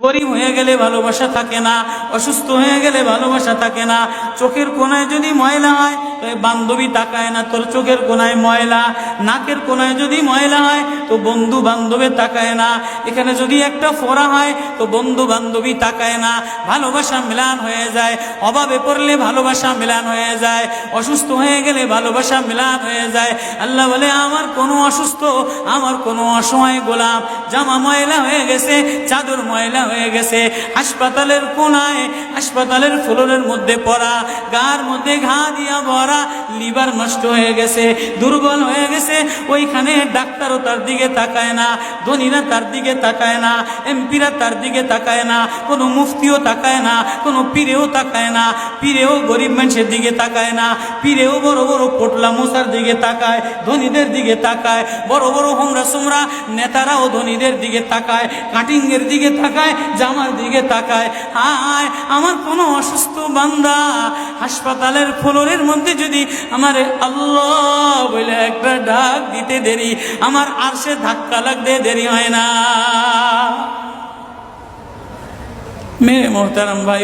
গরিব হয়ে গেলে ভালোবাসা থাকে না, অসুস্থ হয়ে গেলে ভালোবাসা থাকে না। চোখের কোনায় যদি ময়লা হয় তো বান্ধবী তাকায় না তোর চোখের কোনায় ময়লা, নাকের কোনায় যদি ময়লা হয় তো বন্ধু বান্ধবে তাকায় না, এখানে যদি একটা ফোড়া হয় তো বন্ধু বান্ধবী তাকায় না। ভালোবাসা মিলান হয়ে যায়, অভাবে পড়লে ভালোবাসা মিলান হয়ে যায়, অসুস্থ হয়ে গেলে ভালোবাসা মিলান হয়ে যায়। আল্লাহ বলে আমার কোনো অসুস্থ, আমার কোনো অসহায় গোলাম জামা ময়লা হয়ে গেছে, চাদর ময়লা হয়ে গেছে, হাসপাতালের কোনায় হাসপাতালের ফ্লোরের মধ্যে পড়া, গার মধ্যে ঘা দিয়া ভরা, লিভার নষ্ট হয়ে গেছে, দুর্বল হয়ে গেছে, ওইখানে ডাক্তারও তার দিকে তাকায় না, ধনীরা তার দিকে তাকায় না, এমপিরা তার দিকে তাকায় না, কোনো মুফতিও তাকায় না, কোনো পীরেও তাকায় না, পীরেও গরিব মানুষের দিকে তাকায় না, পীরেও বড় বড় পোটলা মশার দিকে তাকায়, ধনীদের দিকে তাকায়, বড় বড় হোমরা সোমরা নেতারাও ধনীদের দিকে তাকায়, কাটিংয়ের দিকে তাকায়, জামার দিকে তাকায়। হায় আমার কোনো অসুস্থ বান্দা হাসপাতালের ফ্লোরের মধ্যে যদি আমার আল্লাহ বলে একটা ডাক দিতে দেরি, আমার আরশে ধাক্কা লাগতে দেরি হয় না। মেরে মোহতারাম ভাই